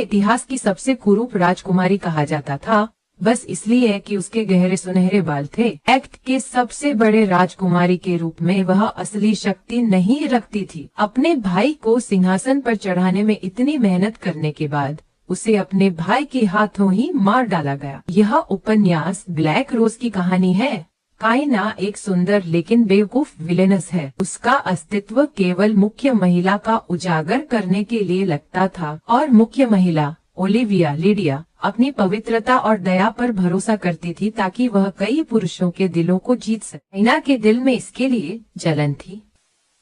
इतिहास की सबसे कुरूप राजकुमारी कहा जाता था, बस इसलिए कि उसके गहरे सुनहरे बाल थे। एक्ट के सबसे बड़े राजकुमारी के रूप में वह असली शक्ति नहीं रखती थी। अपने भाई को सिंहासन पर चढ़ाने में इतनी मेहनत करने के बाद उसे अपने भाई के हाथों ही मार डाला गया। यह उपन्यास ब्लैक रोज की कहानी है। काइना एक सुंदर लेकिन बेवकूफ विलेनस है। उसका अस्तित्व केवल मुख्य महिला का उजागर करने के लिए लगता था और मुख्य महिला ओलिविया लिडिया अपनी पवित्रता और दया पर भरोसा करती थी ताकि वह कई पुरुषों के दिलों को जीत सके। काइना के दिल में इसके लिए जलन थी।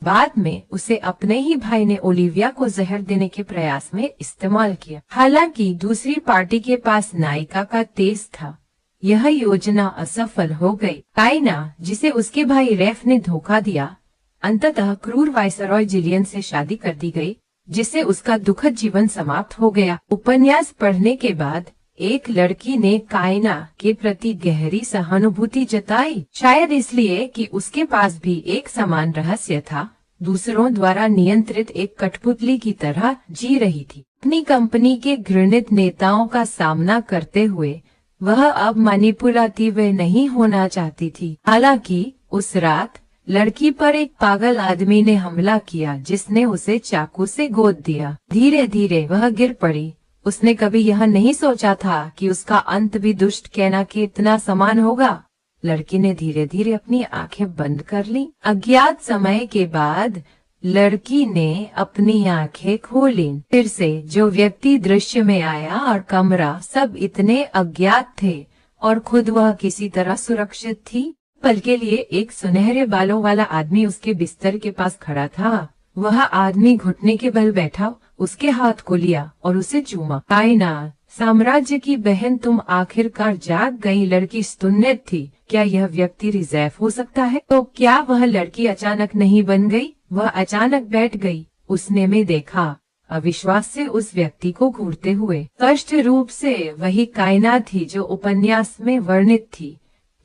बाद में उसे अपने ही भाई ने ओलिविया को जहर देने के प्रयास में इस्तेमाल किया। हालांकि दूसरी पार्टी के पास नायिका का तेज था, यह योजना असफल हो गई। काइना, जिसे उसके भाई रेफ ने धोखा दिया, अंततः क्रूर वायसरॉय जिलियन से शादी कर दी गई, जिससे उसका दुखद जीवन समाप्त हो गया। उपन्यास पढ़ने के बाद एक लड़की ने काइना के प्रति गहरी सहानुभूति जताई, शायद इसलिए कि उसके पास भी एक समान रहस्य था। दूसरों द्वारा नियंत्रित एक कठपुतली की तरह जी रही थी। अपनी कंपनी के घृणित नेताओं का सामना करते हुए वह अब मैनिपुलेटिव नहीं होना चाहती थी। हालांकि उस रात लड़की पर एक पागल आदमी ने हमला किया जिसने उसे चाकू से गोद दिया। धीरे धीरे वह गिर पड़ी। उसने कभी यह नहीं सोचा था कि उसका अंत भी दुष्ट कैना के इतना समान होगा। लड़की ने धीरे धीरे अपनी आंखें बंद कर ली। अज्ञात समय के बाद लड़की ने अपनी आंखें खोली। फिर से जो व्यक्ति दृश्य में आया और कमरा सब इतने अज्ञात थे और खुद वह किसी तरह सुरक्षित थी। पल के लिए एक सुनहरे बालों वाला आदमी उसके बिस्तर के पास खड़ा था। वह आदमी घुटने के बल बैठा, उसके हाथ को लिया और उसे चूमा। काइना, साम्राज्य की बहन, तुम आखिरकार जाग गई। लड़की स्तुन्नत थी। क्या यह व्यक्ति रिजर्व हो सकता है? तो क्या वह लड़की अचानक नहीं बन गई? वह अचानक बैठ गई। उसने में देखा, अविश्वास से उस व्यक्ति को घूरते हुए। स्पष्ट रूप से वही काइना थी जो उपन्यास में वर्णित थी।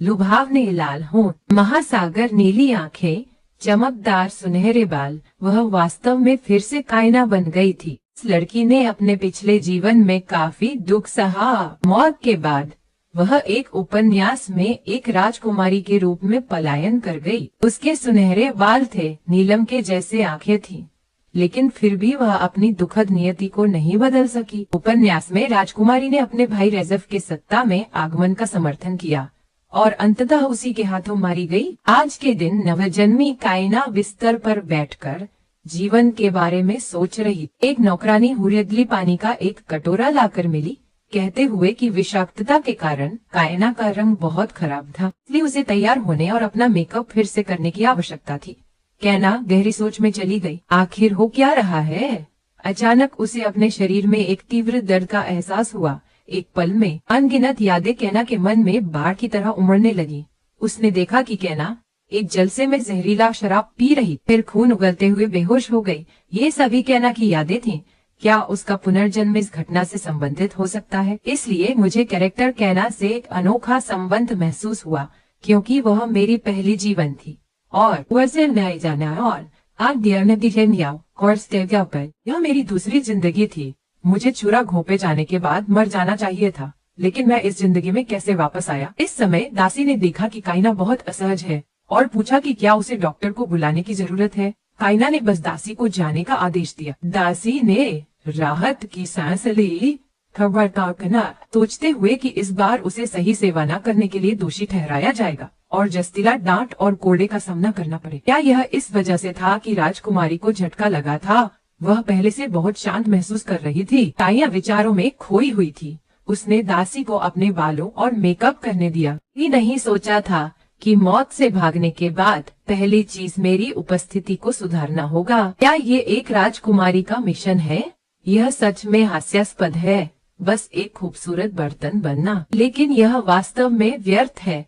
लुभावने लाल होंठ, महासागर नीली आंखें, चमकदार सुनहरे बाल। वह वास्तव में फिर से काइना बन गई थी। इस लड़की ने अपने पिछले जीवन में काफी दुख सहा। मौत के बाद वह एक उपन्यास में एक राजकुमारी के रूप में पलायन कर गई। उसके सुनहरे बाल थे, नीलम के जैसे आंखें थीं, लेकिन फिर भी वह अपनी दुखद नियति को नहीं बदल सकी। उपन्यास में राजकुमारी ने अपने भाई रेज़फ के सत्ता में आगमन का समर्थन किया और अंततः उसी के हाथों मारी गई। आज के दिन नवजन्मी काइना बिस्तर पर बैठकर जीवन के बारे में सोच रही। एक नौकरानी हुरियदली पानी का एक कटोरा लाकर मिली, कहते हुए कि विषाक्तता के कारण काइना का रंग बहुत खराब था, इसलिए उसे तैयार होने और अपना मेकअप फिर से करने की आवश्यकता थी। कैना गहरी सोच में चली गई। आखिर हो क्या रहा है? अचानक उसे अपने शरीर में एक तीव्र दर्द का एहसास हुआ। एक पल में अनगिनत यादें कैना के मन में बाढ़ की तरह उमड़ने लगी। उसने देखा कि कैना एक जलसे में जहरीला शराब पी रही, फिर खून उगलते हुए बेहोश हो गई। ये सभी कैना की यादें थीं। क्या उसका पुनर्जन्म इस घटना से संबंधित हो सकता है? इसलिए मुझे कैरेक्टर कैना से एक अनोखा संबंध महसूस हुआ, क्योंकि वह मेरी पहली जीवन थी और यह मेरी दूसरी जिंदगी थी। मुझे चूरा घोंपे जाने के बाद मर जाना चाहिए था, लेकिन मैं इस जिंदगी में कैसे वापस आया? इस समय दासी ने देखा कि काइना बहुत असहज है और पूछा कि क्या उसे डॉक्टर को बुलाने की जरूरत है। काइना ने बस दासी को जाने का आदेश दिया। दासी ने राहत की सांस ली, सोचते हुए कि इस बार उसे सही सेवा न करने के लिए दोषी ठहराया जाएगा और जस्तिला डांट और कोड़े का सामना करना पड़े। क्या यह इस वजह से था कि राजकुमारी को झटका लगा था? वह पहले से बहुत शांत महसूस कर रही थी। काइना विचारों में खोई हुई थी। उसने दासी को अपने बालों और मेकअप करने दिया। ही नहीं सोचा था कि मौत से भागने के बाद पहली चीज मेरी उपस्थिति को सुधारना होगा। क्या ये एक राजकुमारी का मिशन है? यह सच में हास्यास्पद है, बस एक खूबसूरत बर्तन बनना, लेकिन यह वास्तव में व्यर्थ है।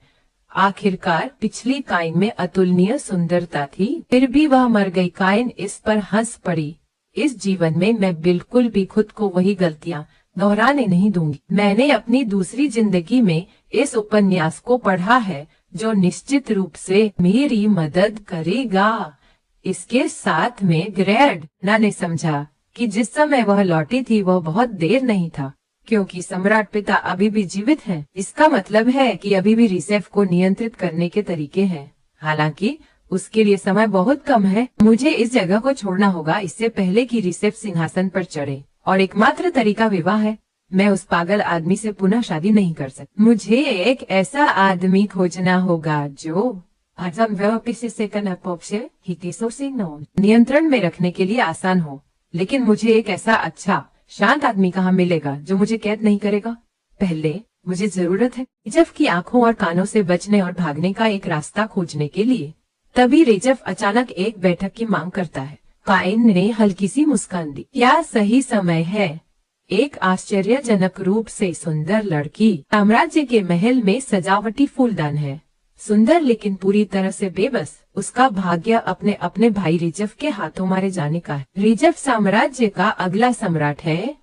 आखिरकार पिछली काइन में अतुलनीय सुंदरता थी, फिर भी वह मर गई। काइन इस पर हंस पड़ी। इस जीवन में मैं बिल्कुल भी खुद को वही गलतियां दोहराने नहीं दूंगी। मैंने अपनी दूसरी जिंदगी में इस उपन्यास को पढ़ा है, जो निश्चित रूप से मेरी मदद करेगा। इसके साथ में ग्रेड ना ने समझा, कि जिस समय वह लौटी थी वह बहुत देर नहीं था, क्योंकि सम्राट पिता अभी भी जीवित हैं। इसका मतलब है कि अभी भी रिसेफ को नियंत्रित करने के तरीके हैं। हालांकि उसके लिए समय बहुत कम है। मुझे इस जगह को छोड़ना होगा इससे पहले कि रिसेफ सिंहासन पर चढ़े, और एकमात्र तरीका विवाह है। मैं उस पागल आदमी से पुनः शादी नहीं कर सकती। मुझे एक ऐसा आदमी खोजना होगा जो नियंत्रण में रखने के लिए आसान हो। लेकिन मुझे एक ऐसा अच्छा शांत आदमी कहाँ मिलेगा जो मुझे कैद नहीं करेगा? पहले मुझे जरूरत है रिजफ की आंखों और कानों से बचने और भागने का एक रास्ता खोजने के लिए। तभी रिजफ अचानक एक बैठक की मांग करता है। काइन ने हल्की सी मुस्कान दी। क्या सही समय है? एक आश्चर्यजनक रूप से सुंदर लड़की साम्राज्य के महल में सजावटी फूलदान है। सुंदर लेकिन पूरी तरह से बेबस। उसका भाग्य अपने अपने भाई रिजफ के हाथों मारे जाने का है। रिजफ साम्राज्य का अगला सम्राट है।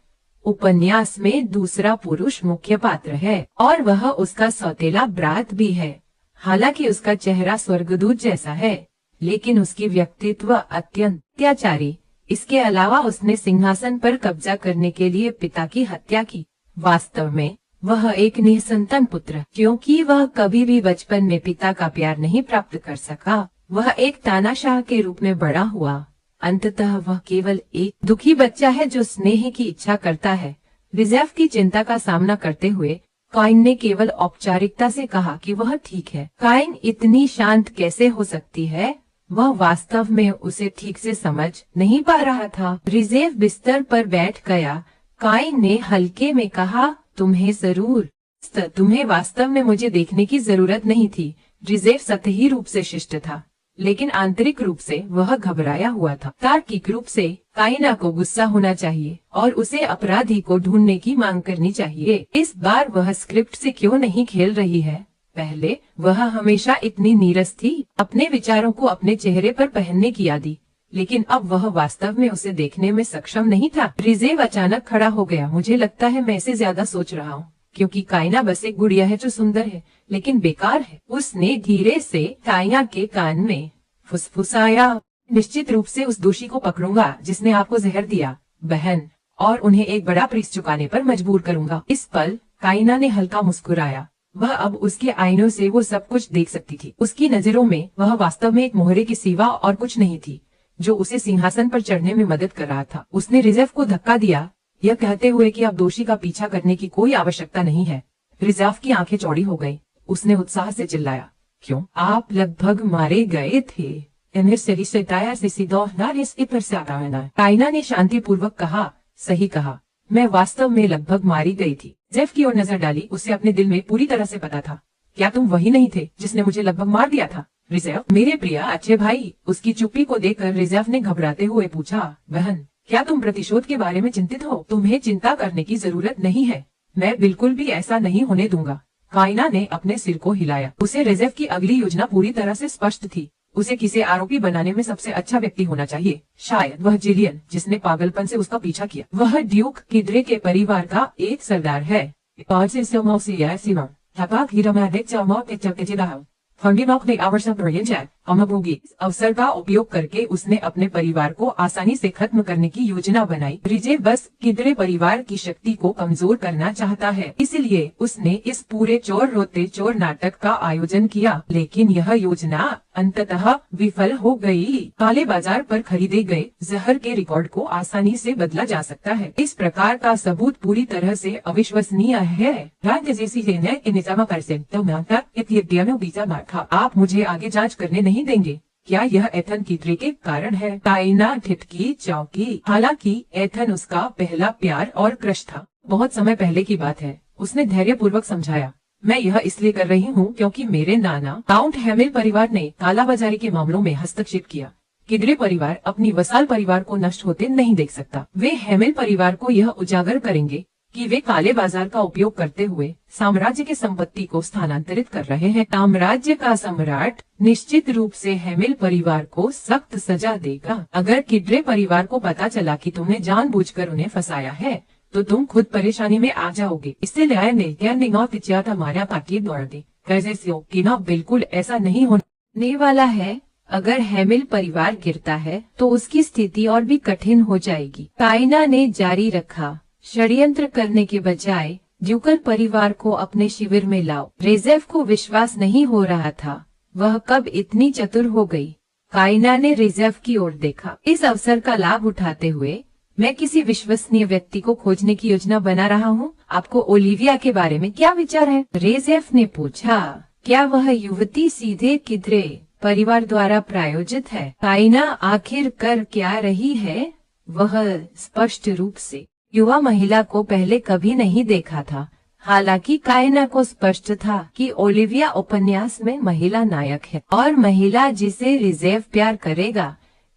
उपन्यास में दूसरा पुरुष मुख्य पात्र है और वह उसका सौतेला ब्रात भी है। हालांकि उसका चेहरा स्वर्गदूत जैसा है, लेकिन उसकी व्यक्तित्व अत्यंत अत्याचारी। इसके अलावा उसने सिंहासन पर कब्जा करने के लिए पिता की हत्या की। वास्तव में वह एक निसंतान पुत्र, क्योंकि वह कभी भी बचपन में पिता का प्यार नहीं प्राप्त कर सका। वह एक तानाशाह के रूप में बड़ा हुआ। अंततः वह केवल एक दुखी बच्चा है जो स्नेह की इच्छा करता है। रिजर्व की चिंता का सामना करते हुए काइन ने केवल औपचारिकता से कहा कि वह ठीक है। काइन इतनी शांत कैसे हो सकती है? वह वास्तव में उसे ठीक से समझ नहीं पा रहा था। रिजेव बिस्तर पर बैठ गया। काइन ने हल्के में कहा, तुम्हें वास्तव में मुझे देखने की जरूरत नहीं थी। रिजेव सतही रूप से शिष्ट था, लेकिन आंतरिक रूप से वह घबराया हुआ था। तार्किक रूप से काइना को गुस्सा होना चाहिए और उसे अपराधी को ढूंढने की मांग करनी चाहिए। इस बार वह स्क्रिप्ट से क्यों नहीं खेल रही है? पहले वह हमेशा इतनी नीरस थी, अपने विचारों को अपने चेहरे पर पहनने की आदी, लेकिन अब वह वास्तव में उसे देखने में सक्षम नहीं था। रिजेव अचानक खड़ा हो गया। मुझे लगता है मैं इसे ज्यादा सोच रहा हूँ, क्योंकि काइना बस एक गुड़िया है जो सुंदर है लेकिन बेकार है। उसने धीरे से काइना के कान में फुसफुसाया, निश्चित रूप से उस दोषी को पकड़ूंगा जिसने आपको जहर दिया, बहन, और उन्हें एक बड़ा प्राइस चुकाने पर मजबूर करूंगा। इस पल काइना ने हल्का मुस्कुराया। वह अब उसके आईनों से वो सब कुछ देख सकती थी। उसकी नजरों में वह वास्तव में एक मोहरे के सिवा और कुछ नहीं थी, जो उसे सिंहासन पर चढ़ने में मदद कर रहा था। उसने रिजर्व को धक्का दिया, यह कहते हुए कि अब दोषी का पीछा करने की कोई आवश्यकता नहीं है। रिजर्व की आंखें चौड़ी हो गई। उसने उत्साह से चिल्लाया, क्यों? आप लगभग मारे गए थे। काइना ने शांतिपूर्वक कहा, सही कहा, मैं वास्तव में लगभग मारी गई थी। जेफ की ओर नजर डाली। उसे अपने दिल में पूरी तरह से पता था। क्या तुम वही नहीं थे जिसने मुझे लगभग मार दिया था? रिजर्व, मेरे प्रिय अच्छे भाई। उसकी चुप्पी को देखकर रिजर्व ने घबराते हुए पूछा, बहन, क्या तुम प्रतिशोध के बारे में चिंतित हो? तुम्हें चिंता करने की जरूरत नहीं है। मैं बिल्कुल भी ऐसा नहीं होने दूंगा। काइना ने अपने सिर को हिलाया। उसे रिजर्व की अगली योजना पूरी तरह से स्पष्ट थी। उसे किसे आरोपी बनाने में सबसे अच्छा व्यक्ति होना चाहिए। शायद वह जिलियन, जिसने पागलपन से उसका पीछा किया। वह ड्यूक किड्रे के परिवार का एक सरदार है। अवसर का उपयोग करके उसने अपने परिवार को आसानी से खत्म करने की योजना बनाई। रिजेव बस किड्रे परिवार की शक्ति को कमजोर करना चाहता है, इसलिए उसने इस पूरे चोर रोते चोर नाटक का आयोजन किया। लेकिन यह योजना अंततः विफल हो गई। काले बाजार पर खरीदे गए जहर के रिकॉर्ड को आसानी से बदला जा सकता है। इस प्रकार का सबूत पूरी तरह से अविश्वसनीय है। आप मुझे आगे जांच करने नहीं देंगे? क्या यह एथन किड्रे के कारण है? काइना ठिठकी चौंकी। हालांकि एथन उसका पहला प्यार और क्रश था। बहुत समय पहले की बात है। उसने धैर्यपूर्वक समझाया, मैं यह इसलिए कर रही हूँ क्योंकि मेरे नाना काउंट हैमिल परिवार ने कालाबाजारी के मामलों में हस्तक्षेप किया। किड्रे परिवार अपनी वसाल परिवार को नष्ट होते नहीं देख सकता। वे हैमिल परिवार को यह उजागर करेंगे कि वे काले बाजार का उपयोग करते हुए साम्राज्य की संपत्ति को स्थानांतरित कर रहे हैं। साम्राज्य का सम्राट निश्चित रूप से हैमिल परिवार को सख्त सजा देगा। अगर किड्रे परिवार को पता चला कि तुमने जानबूझकर उन्हें फंसाया है, तो तुम खुद परेशानी में आ जाओगे। इससे न्याय ने हमारा ताकि दौड़ दी। कैसे बिल्कुल ऐसा नहीं होने वाला है। अगर हेमिल परिवार गिरता है तो उसकी स्थिति और भी कठिन हो जाएगी। काइना ने जारी रखा, षड्यंत्र करने के बजाय ड्यूकल परिवार को अपने शिविर में लाओ। रेजेफ को विश्वास नहीं हो रहा था, वह कब इतनी चतुर हो गई। काइना ने रेजेफ की ओर देखा। इस अवसर का लाभ उठाते हुए मैं किसी विश्वसनीय व्यक्ति को खोजने की योजना बना रहा हूँ। आपको ओलिविया के बारे में क्या विचार है? रेजेफ ने पूछा। क्या वह युवती सीधे किद्रे परिवार द्वारा प्रायोजित है? काइना आखिर कर क्या रही है? वह स्पष्ट रूप से युवा महिला को पहले कभी नहीं देखा था। हालांकि काइना को स्पष्ट था कि ओलिविया उपन्यास में महिला नायक है और महिला जिसे रिजेव प्यार करेगा।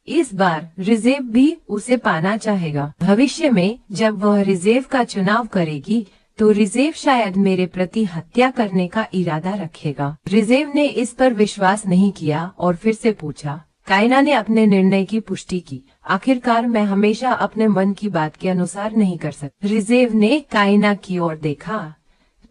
इस बार रिजेव भी उसे पाना चाहेगा। भविष्य में जब वह रिजेव का चुनाव करेगी तो रिजेव शायद मेरे प्रति हत्या करने का इरादा रखेगा। रिजेव ने इस पर विश्वास नहीं किया और फिर से पूछा। काइना ने अपने निर्णय की पुष्टि की। आखिरकार मैं हमेशा अपने मन की बात के अनुसार नहीं कर सकती। रिजेव ने काइना की ओर देखा।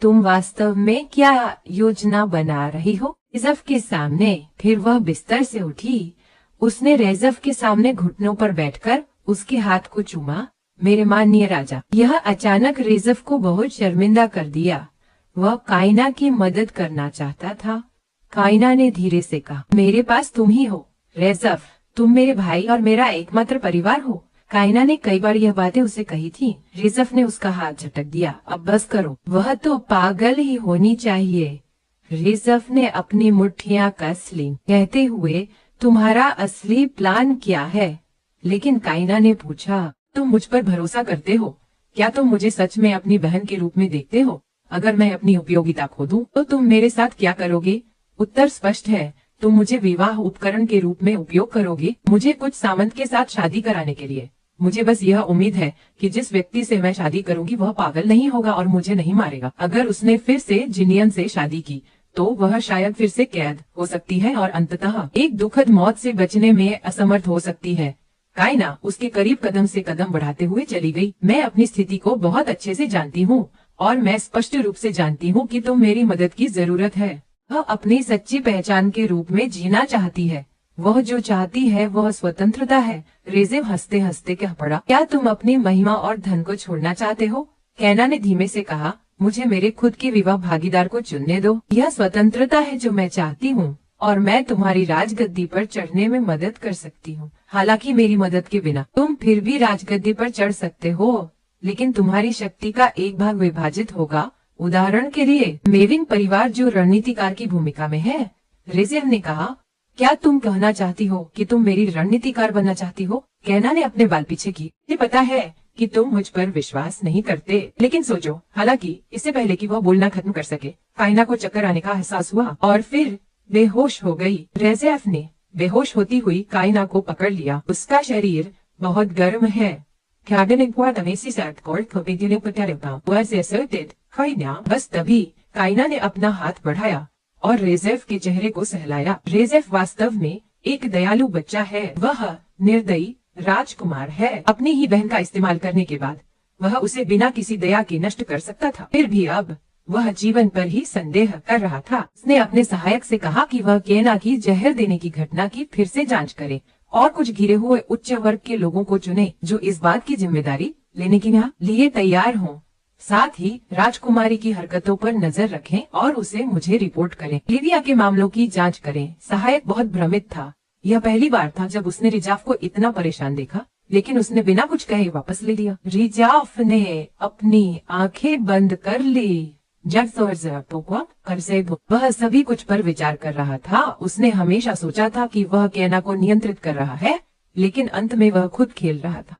तुम वास्तव में क्या योजना बना रही हो? रेजेव के सामने। फिर वह बिस्तर से उठी। उसने रेजेव के सामने घुटनों पर बैठकर उसके हाथ को चूमा। मेरे माननीय राजा। यह अचानक रेजेव को बहुत शर्मिंदा कर दिया। वह काइना की मदद करना चाहता था। काइना ने धीरे से कहा, मेरे पास तुम ही हो रेजेव, तुम मेरे भाई और मेरा एकमात्र परिवार हो। काइना ने कई बार यह बातें उसे कही थी। रेजेव ने उसका हाथ झटक दिया। अब बस करो, वह तो पागल ही होनी चाहिए। रेजेव ने अपनी मुट्ठियां कस ली, कहते हुए, तुम्हारा असली प्लान क्या है? लेकिन काइना ने पूछा, तुम मुझ पर भरोसा करते हो? क्या तुम मुझे सच में अपनी बहन के रूप में देखते हो? अगर मैं अपनी उपयोगिता खो दूं, तो तुम मेरे साथ क्या करोगे? उत्तर स्पष्ट है, तुम मुझे विवाह उपकरण के रूप में उपयोग करोगे, मुझे कुछ सामंत के साथ शादी कराने के लिए। मुझे बस यह उम्मीद है कि जिस व्यक्ति से मैं शादी करूंगी वह पागल नहीं होगा और मुझे नहीं मारेगा। अगर उसने फिर से जिनियन से शादी की तो वह शायद फिर से कैद हो सकती है और अंततः एक दुखद मौत से बचने में असमर्थ हो सकती है। काइना उसके करीब कदम से कदम बढ़ाते हुए चली गई। मैं अपनी स्थिति को बहुत अच्छे से जानती हूँ और मैं स्पष्ट रूप से जानती हूँ कि तुम मेरी मदद की जरूरत है। वह अपनी सच्ची पहचान के रूप में जीना चाहती है। वह जो चाहती है वह स्वतंत्रता है। रेजेव हंसते हंसते कह पड़ा, क्या तुम अपनी महिमा और धन को छोड़ना चाहते हो? कैना ने धीमे से कहा, मुझे मेरे खुद के विवाह भागीदार को चुनने दो। यह स्वतंत्रता है जो मैं चाहती हूँ और मैं तुम्हारी राजगद्दी पर चढ़ने में मदद कर सकती हूँ। हालांकि मेरी मदद के बिना तुम फिर भी राजगद्दी पर चढ़ सकते हो, लेकिन तुम्हारी शक्ति का एक भाग विभाजित होगा। उदाहरण के लिए मेविंग परिवार जो रणनीतिकार की भूमिका में है। रेजेव ने कहा, क्या तुम कहना चाहती हो कि तुम मेरी रणनीतिकार बनना चाहती हो? कैना ने अपने बाल पीछे की। मुझे पता है कि तुम मुझ पर विश्वास नहीं करते, लेकिन सोचो। हालांकि इससे पहले कि वह बोलना खत्म कर सके, काइना को चक्कर आने का एहसास हुआ और फिर बेहोश हो गई। रेजेव ने बेहोश होती हुई काइना को पकड़ लिया। उसका शरीर बहुत गर्म है। बस तभी काइना ने अपना हाथ बढ़ाया और रेजेव के चेहरे को सहलाया। रेजेव वास्तव में एक दयालु बच्चा है। वह निर्दयी राजकुमार है। अपनी ही बहन का इस्तेमाल करने के बाद वह उसे बिना किसी दया के नष्ट कर सकता था। फिर भी अब वह जीवन पर ही संदेह कर रहा था। उसने अपने सहायक से कहा कि वह कैना की जहर देने की घटना की फिर से जांच करे और कुछ घिरे हुए उच्च वर्ग के लोगों को चुने जो इस बात की जिम्मेदारी लेने के लिए तैयार हों। साथ ही राजकुमारी की हरकतों पर नजर रखें और उसे मुझे रिपोर्ट करें। लिविया के मामलों की जांच करें। सहायक बहुत भ्रमित था। यह पहली बार था जब उसने रिजाफ को इतना परेशान देखा, लेकिन उसने बिना कुछ कहे वापस ले लिया। रिजाफ ने अपनी आंखें बंद कर ली। वह सभी कुछ पर विचार कर रहा था। उसने हमेशा सोचा था कि वह कैना को नियंत्रित कर रहा है, लेकिन अंत में वह खुद खेल रहा था।